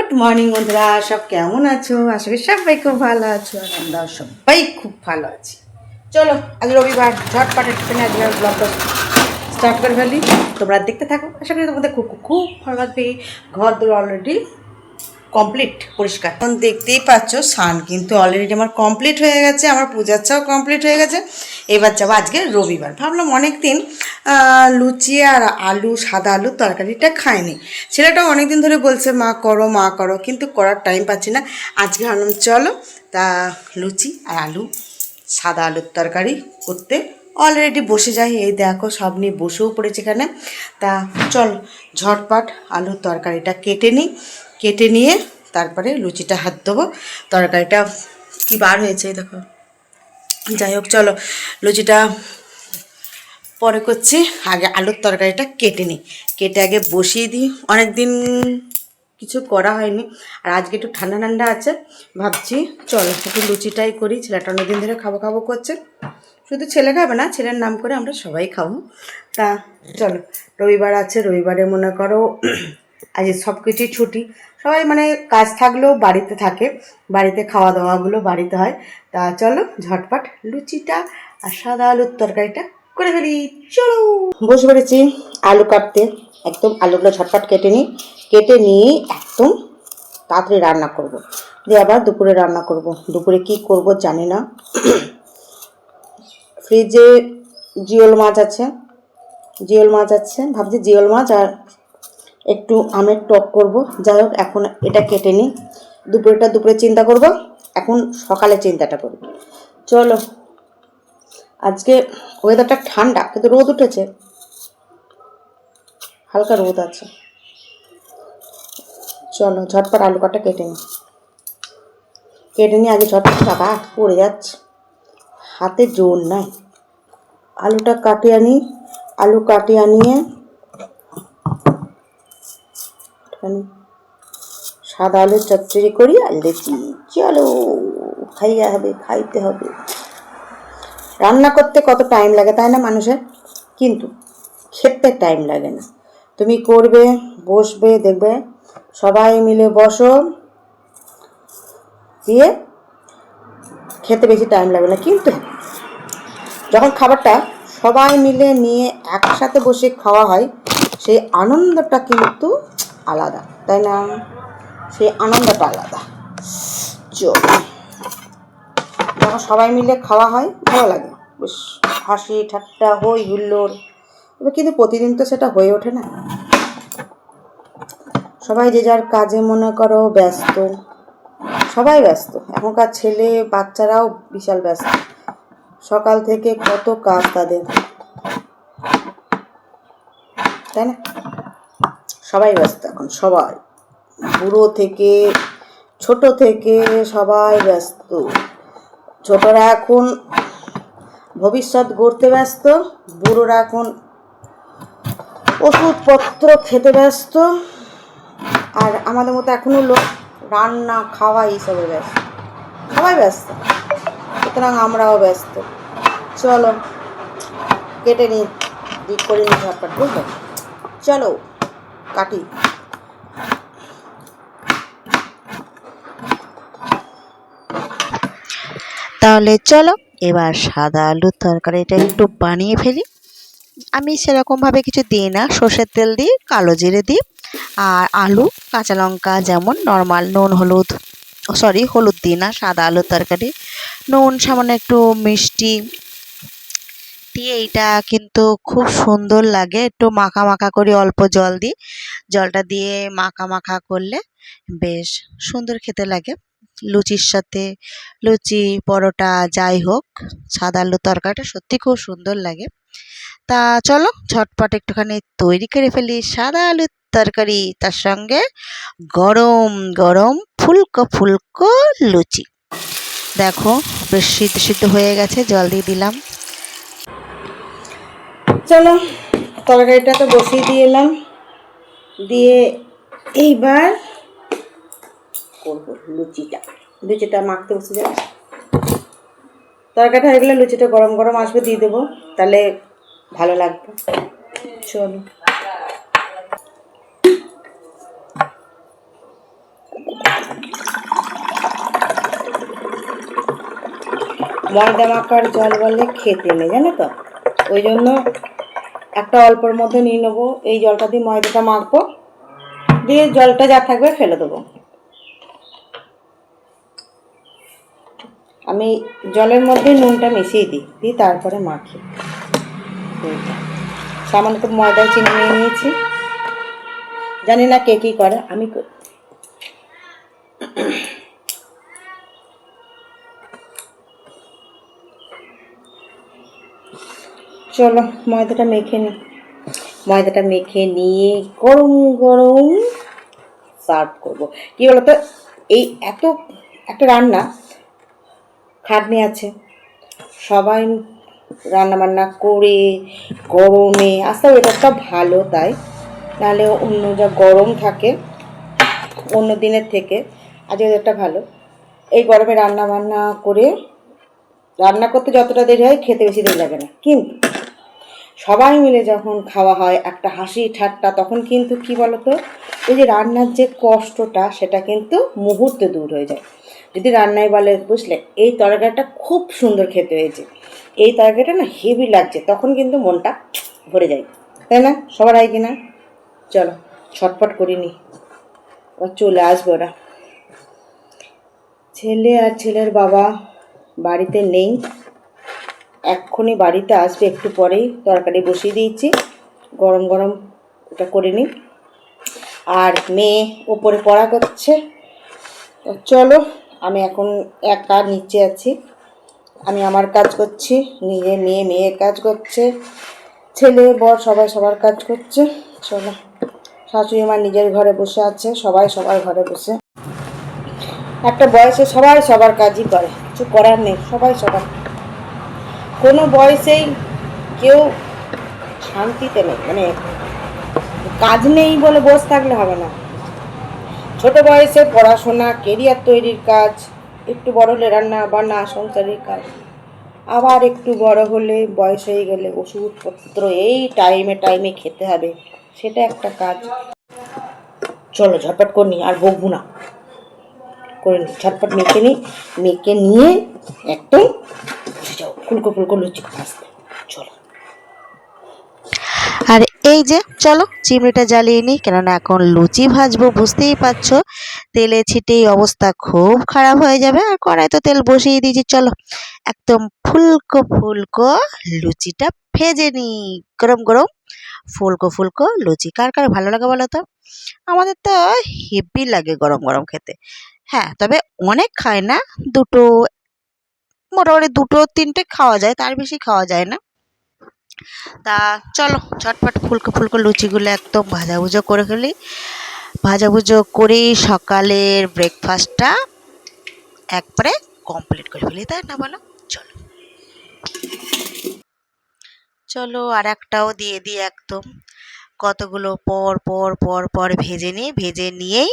Good morning বন্ধুরা, সব কেমন আছো? আশা করি সবাই খুব ভালো আছো আর আমরা সবাই খুব ভালো আছি। চলো আজ রবিবার, ঝটপট একটুখানি আজকে ব্লগটা স্টার্ট করে ফেলি। তোমরা দেখতে থাকো, আশা করি তোমাদের খুব খুব খুব ভালো লাগবে। ঘর দূর অলরেডি কমপ্লিট পরিষ্কার। এখন দেখতেই পাচ্ছ সান কিন্তু অলরেডি আমার কমপ্লিট হয়ে গেছে, আমার পূজার চাও কমপ্লিট হয়ে গেছে। এবার যাবো, আজকে রবিবার, ভাবলাম অনেক দিন লুচি আর আলু, সাদা আলুর তরকারিটা খাইনি। ছেলেটাও অনেক দিন ধরে বলছে মা করো, কিন্তু করার টাইম পাচ্ছি না। আজকে ভাবলাম চলো তা লুচি আর আলু, সাদা আলুর তরকারি করতে অলরেডি বসে যাই। এই দেখো সব নিয়ে বসেও পড়েছে এখানে। তা চল ঝটপট আলুর তরকারিটা কেটে নিয়ে তারপরে লুচিটা হাত দেবো। তরকারিটা কি বার হয়েছে দেখো। যাই হোক চলো লুচিটা পরে করছি, আগে আলুর তরকারিটা কেটে আগে বসিয়ে দিই। অনেক দিন কিছু করা হয়নি, আর আজকে একটু ঠান্ডা ঠান্ডা আছে, ভাবছি চলো একটু লুচিটাই করি। ছেলেটা অনেকদিন ধরে খাবো করছে, শুধু ছেলে খাবে না, ছেলের নাম করে আমরা সবাই খাবো। তা চলো, রবিবার আছে, রবিবারে মনে করো আজ সব কিছুই ছুটি। সবাই মানে কাজ থাকলেও বাড়িতে থাকে, বাড়িতে খাওয়া দাওয়াগুলো বাড়িতে হয়। তা চলো ঝটপট লুচিটা আর সাদা আলুর তরকারিটা করে ফেলি। চলো বসে পড়েছি আলু কাটতে। একদম আলুগুলো ঝটপট কেটে নিয়ে একদম তাড়াতাড়ি রান্না করব, দিয়ে আবার দুপুরে রান্না করব। দুপুরে কি করব জানি না। ফ্রিজে জিওল মাছ আছে, ভাবছি জিওল মাছ আর একটু আমের টক করব। যাই হোক এখন এটা কেটে নিই, দুপুরে চিন্তা করব, এখন সকালে চিন্তাটা করব। চলো আজকে ওয়েদারটা ঠান্ডা কিন্তু রোদ উঠেছে, হালকা রোদ আছে। চলো ঝটপট আলু কাটা কেটে নিই আগে ঝটপট। টাকা পড়ে যাচ্ছে, হাতে জোর নাই। আলু কাটিয়ে আনিয়ে সাদা আলুর চচ্চড়ি করি আর লেচি। চলো খাইতে হবে। রান্না করতে কত টাইম লাগে তাই না মানুষের, কিন্তু খেতে টাইম লাগে না। তুমি করবে, বসবে, দেখবে সবাই মিলে বসো, দিয়ে খেতে বেশি টাইম লাগবে না। কিন্তু যখন খাবারটা সবাই মিলে নিয়ে একসাথে বসে খাওয়া হয়, সেই আনন্দটা কিন্তু আলাদা, তাই না? সেই আনন্দটা আলাদা। যখন সবাই মিলে খাওয়া হয় ভালো লাগে, বেশ হাসি ঠাট্টা হই হুল্লোড়। কিন্তু প্রতিদিন তো সেটা হয়ে ওঠে না। সবাই যে যার কাজে মনে করো ব্যস্ত, সবাই ব্যস্ত। এখনকার ছেলে বাচ্চারাও বিশাল ব্যস্ত, সকাল থেকে কত কাজ তাদের, তাই না? সবাই ব্যস্ত এখন, সবাই বুড়ো থেকে ছোট থেকে সবাই ব্যস্ত। ছোটরা এখন ভবিষ্যৎ গড়তে ব্যস্ত, বুড়োরা এখন ওষুধপত্র খেতে ব্যস্ত, আর আমাদের মতো এখনও লোক রান্না খাওয়া এইসবে ব্যস্ত। সবাই ব্যস্ত, সুতরাং আমরাও ব্যস্ত। চলো কেটে নিই, দিক করে নিই ঝটপট, বুঝলো? চলো কাটি। তাহলে চলো এবার সাদা আলুর তরকারিটা একটু বানিয়ে ফেলি। আমি সেরকমভাবে কিছু দিই না, সর্ষের তেল দিই, কালো জিরে দিই, আর আলু, কাঁচা লঙ্কা, যেমন নর্মাল নুন হলুদ, হলুদ দিই না সাদা আলুর তরকারি, নুন, সামান্য একটু মিষ্টি দিয়ে এইটা কিন্তু খুব সুন্দর লাগে। একটু মাখা মাখা করি, অল্প জল দিই, জলটা দিয়ে মাখা মাখা করলে বেশ সুন্দর খেতে লাগে। লুচির সাথে, লুচি পরোটা যাই হোক, সাদা আলুর তরকারিটা সত্যি খুব সুন্দর লাগে। তা চলো ঝটপট একটুখানি তৈরি করে ফেলি সাদা আলুর তরকারি, তার সঙ্গে গরম গরম ফুলকো ফুলকো লুচি। দেখো বেশ সিদ্ধ হয়ে গেছে, জল দিয়ে দিলাম। চলো তরকারিটা তো বসিয়ে দিয়ে এলাম, দিয়ে এইবার করবো লুচিটা মাখতে বসে যাবে। তরকারিটা হয়ে গেলে লুচিটা গরম গরম আসবে, দিয়ে দেবো, তাহলে ভালো লাগবে। চলো ময়দা মাখার জল বলে খেতে নেই, জানো তো। ওই জন্য একটা অল্পর মধ্যে নিয়ে নেবো। এই জলটা দিয়ে ময়দাটা মাখবো, দিয়ে জলটা যা থাকবে ফেলে দেবো। আমি জলের মধ্যে নুনটা মিশিয়ে দিই তারপরে মাখি। সামান্য তো ময়দায় চিনি নিয়ে নিয়েছি, জানি না কে কী করে, আমি চলো ময়দাটা মেখে নিই। ময়দাটা মেখে নিয়ে গরম গরম সার্ভ করবো। কী বলতো, এই এত একটা রান্না খাটনি আছে, সবাই রান্না বান্না করে গরমে আস্তে ওয়েদারটা ভালো, তাই নাহলে অন্য যা গরম থাকে অন্য দিনের থেকে আজ ওয়েদারটা ভালো। এই গরমে রান্না বান্না করে রান্না করতে যতটা দেরি হয় খেতে বেশি দেরি লাগে না, কিন্তু সবাই মিলে যখন খাওয়া হয় একটা হাসি ঠাট্টা, তখন কিন্তু কি বলতো, ওই যে রান্নার যে কষ্টটা সেটা কিন্তু মুহূর্তে দূর হয়ে যায়। যদি রান্নায় বলে বুঝলে এই তরকারিটা খুব সুন্দর খেতে হয়েছে, এই তরকারিটা না হেভি লাগছে, তখন কিন্তু মনটা ভরে যায়, তাই না? সবার হয় কি না? চলো ছটফট করিনি, ওরা চলে আসবে। ওরা ছেলে আর ছেলের বাবা বাড়িতে নেই, এক্ষুনি বাড়িতে আসবে, একটু পরেই। তরকারি বসিয়ে দিয়েছি, গরম গরম ওটা করে নিই। আর মেয়ে ওপরে পড়া করছে। চলো আমি এখন একা নিচে আছি, আমি আমার কাজ করছি, নিজে মেয়ে কাজ করছে, ছেলে বর সবাই সবার কাজ করছে। চলো, শাশুড়ি মা নিজের ঘরে বসে আছে, সবাই সবার ঘরে বসে। একটা বয়সে সবাই সবার কাজই করে, কিছু করার নেই, সবাই সবার। কোনো বয়সেই কেউ শান্তিতে নেই, মানে কাজ নেই বলে বসে থাকলে হবে না। ছোট বয়সে পড়াশোনা, কেরিয়ার তৈরির কাজ, একটু বড় হলে রান্না বান্না সংসারের কাজ, আবার একটু বড় হলে বয়স হয়ে গেলে ওষুধপত্র এই টাইমে খেতে হবে, সেটা একটা কাজ। চলো ঝটপট করে নিই, আর বকবো না, করে নিই ঝটপট, মেখে নিয়ে একদম যাও ফুলকো ফুলকো লুচি আসতে। চলো, আর এই যে চলো চিমড়িটা জ্বালিয়ে নিই, কেননা এখন লুচি ভাজবো, বুঝতেই পারছো তেলে ছিটেই অবস্থা খুব খারাপ হয়ে যাবে। আর কড়াই তো তেল বসিয়ে দিয়েছি, চলো একদম ফুলকো ফুলকো লুচিটা ভেজে নিই। গরম গরম ফুলকো ফুলকো লুচি কার কার ভালো লাগে বলো তো? আমাদের তো হেভি লাগে গরম গরম খেতে। হ্যাঁ, তবে অনেক খায় না, দুটো, মোটামুটি দুটো তিনটে খাওয়া যায়, তার বেশি খাওয়া যায় না। তা চলো ঝটপট ফুলকো ফুলকো লুচিগুলো একদম ভাজাভুজো করে ফেলি। ভাজাভুজো করেই সকালের ব্রেকফাস্টটা একবারে কমপ্লিট করে ফেলি, তাই না বলো? চলো চলো আর একটাও দিয়ে দিই একদম। কতগুলো পর পর পর পর ভেজে নিয়েই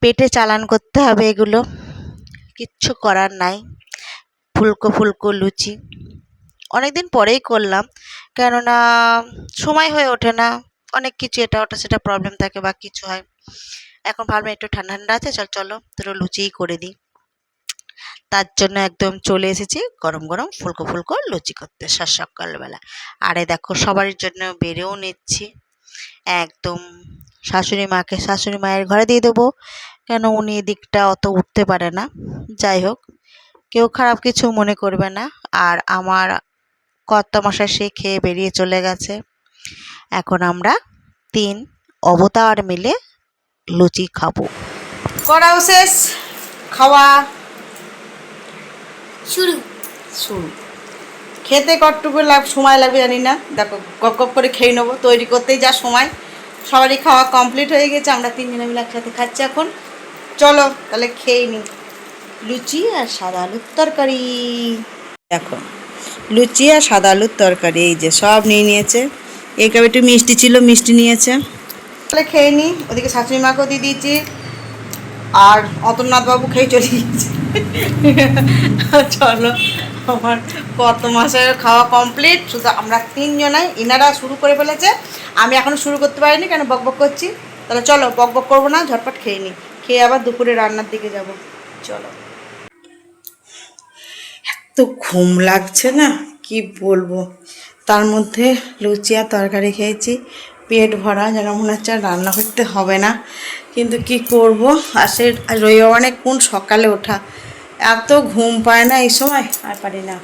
পেটে চালান করতে হবে এগুলো, কিচ্ছু করার নাই। ফুলকো ফুলকো লুচি অনেকদিন পরেই করলাম, কেননা সময় হয়ে ওঠে না, অনেক কিছু এটা ওটা সেটা প্রবলেম থাকে বা কিছু হয়। এখন ভাবলাম একটু ঠান্ডা ঠান্ডা আছে, চলো দুটো লুচিই করে দিই। তার জন্য একদম চলে এসেছি গরম গরম ফুলকো ফুলকো লুচি করতে সকালবেলা। আরে দেখো সবার জন্য বেড়েও নিচ্ছি একদম। শাশুড়ি মায়ের ঘরে দিয়ে দেবো, কেন উনি এদিকটা অত উঠতে পারে না। যাই হোক, কেউ খারাপ কিছু মনে করবে না। আর আমার কর্তামশাই সে খেয়ে বেরিয়ে চলে গেছে। এখন আমরা 3 অবতার মিলে লুচি খাবো। করাও শেষ, খাওয়া শুরু শুরু। খেতে কতটুকু সময় লাগবে জানি না, দেখো গপ গপ করে খেয়ে নেবো, তৈরি করতেই যা সময়। সবারই খাওয়া কমপ্লিট হয়ে গেছে, আমরা 3 জনে মিলে একসাথে খাচ্ছি এখন। চলো তাহলে খেয়ে নিই লুচি আর সাদা আলুর তরকারি। দেখো লুচি আর সাদা আলুর তরকারি, এই যে সব নিয়ে নিয়েছে। এই কাপ একটু মিষ্টি ছিল, মিষ্টি নিয়েছে। তাহলে খেয়ে নিই, ওদিকে শাশুড়ি মাকেও দিয়ে দিয়েছি, আর অতনাথবাবু খেয়ে চলে গিয়েছে। চলো আমার কত মাসের খাওয়া কমপ্লিট, শুধু আমরা 3 জনাই, এনারা শুরু করে ফেলেছে, আমি এখনও শুরু করতে পারিনি, কেন বকবক করছি। তাহলে চলো বকবক করবো না, ঝটপট খেয়ে নিই, খেয়ে আবার দুপুরে রান্নার দিকে যাব। চলো, তো ঘুম লাগছে না, কি বলবো। তার মধ্যে লুচি আর তরকারি খেয়েছি, পেট ভরা, যেন মনে হচ্ছে আর রান্না করতে হবে না। কিন্তু কি করব, আসে রবিবার মানে কোন সকালে ওঠা, এত ঘুম পায় না এই সময়, আর পারি না।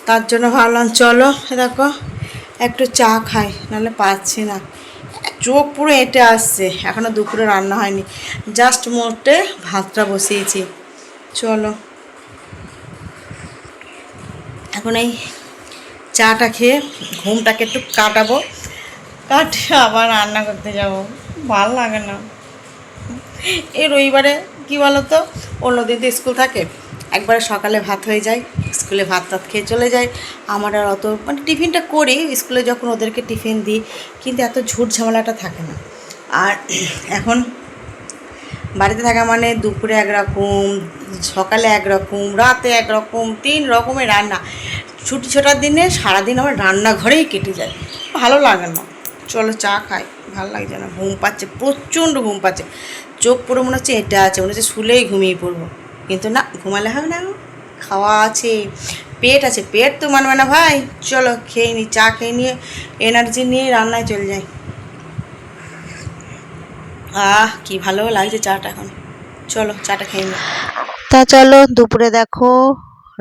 তার জন্য ভাবলাম চলো দেখো একটু চা খাই, নাহলে পাচ্ছি না, চোখ পুরো এঁটে আসছে। এখনও দুপুরে রান্না হয়নি, জাস্ট মোটে ভাতটা বসিয়েছি। চলো এখন এই চাটা খেয়ে ঘুমটাকে একটু কাটাবো, কাটিয়ে আবার রান্না করতে যাব। ভালো লাগে না এই রবিবারে, কি বলো তো, অন্যদিন তো স্কুল থাকে, একবারে সকালে ভাত হয়ে যায়, স্কুলে ভাত টাত খেয়ে চলে যায়। আমার আর অত মানে টিফিনটা করি স্কুলে যখন ওদেরকে টিফিন দিই, কিন্তু এত ঝুট ঝামেলাটা থাকে না। আর এখন বাড়িতে থাকা মানে দুপুরে একরকম, সকালে একরকম, রাতে একরকম, 3 রকমের রান্না। ছুটি ছোটার দিনে সারাদিন আমার রান্নাঘরেই কেটে যায়, ভালো লাগে না। চলো চা খাই, ভালো লাগছে না, ঘুম পাচ্ছে, প্রচণ্ড ঘুম পাচ্ছে, চোখ পুরো মনে হচ্ছে এটা আছে, মনে হচ্ছে শুলেই ঘুমিয়ে পড়বো। কিন্তু না, ঘুমালে হবে না, খাওয়া আছে, পেট আছে, পেট তো মানবে না ভাই। চলো খেয়ে নিই, চা খেয়ে নিয়ে এনার্জি নিয়ে রান্নায় চলে যাই। কি ভালো লাগছে চাটা এখন, চলো চাটা খেয়ে নিই। তা চলো, দুপুরে দেখো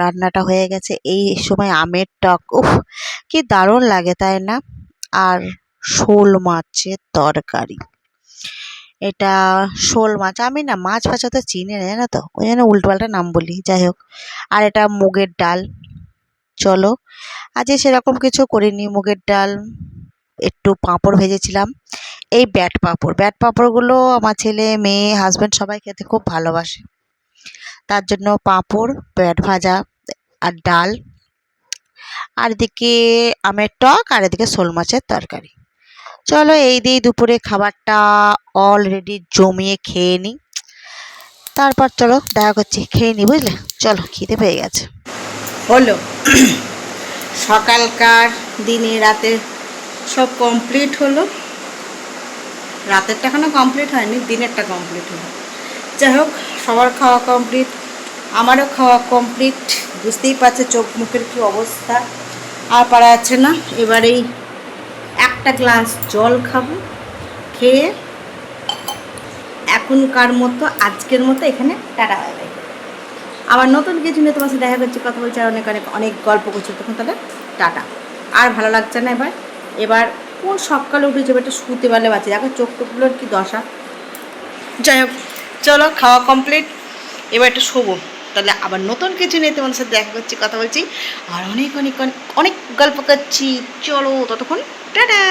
রান্নাটা হয়ে গেছে। এই সময় আমের টক, উফ কি দারুণ লাগে তাই না? আর শোল মাছের তরকারি। এটা শোল মাছ, আমি না মাছ ফাছ তো চিনি না জানো তো, ওই জন্য উল্টোপাল্টা নাম বলি, যাই হোক। আর এটা মুগের ডাল। চলো, আজ সেরকম কিছু করিনি, মুগের ডাল, একটু পাঁপড় ভেজেছিলাম, এই ব্যাট পাঁপড়। ব্যাট পাঁপড়গুলো আমার ছেলে মেয়ে হাজব্যান্ড সবাই খেতে খুব ভালোবাসে, তার জন্য পাঁপড়, ব্যাট ভাজা আর ডাল, আর এদিকে আমের টক, আর এদিকে শোল মাছের তরকারি। চলো এই দিয়েই দুপুরে খাবারটা অলরেডি জমিয়ে খেয়ে নিই, তারপর চলো দেখা করছি, খেয়ে নিই বুঝলে। চলো, খিদে পেয়ে গেছে। হলো সকালকার, দিনে, রাতে সব কমপ্লিট হলো। রাতেরটা এখনও কমপ্লিট হয়নি, দিনেরটা কমপ্লিট হলো। যাই হোক, সবার খাওয়া কমপ্লিট, আমারও খাওয়া কমপ্লিট। বুঝতেই পারছে চোখ মুখের কী অবস্থা, আর পারা যাচ্ছে না। এবারেই একটা গ্লাস জল খাবো, খেয়ে এখনকার মতো, আজকের মতো এখানে টাটা বাই বাই। আবার নতুন কিছু নিয়ে তোমার সাথে দেখা করছি, কথা বলছি, আর অনেক অনেক অনেক গল্প করছি, তখন তাহলে টাটা। আর ভালো লাগছে না এবার, এবার কোন সকালে উঠে যাবে, একটা শুতে পারলে বাঁচি, দেখো চোখ টোকগুলোর কী দশা। যাই হোক, চলো খাওয়া কমপ্লিট, এবার একটু শোবো, তাহলে আবার নতুন কিছু নিয়ে তোমার সাথে দেখা করছি, কথা বলছি, আর অনেক অনেক অনেক অনেক গল্প করছি। চলো ততক্ষণ টাটা।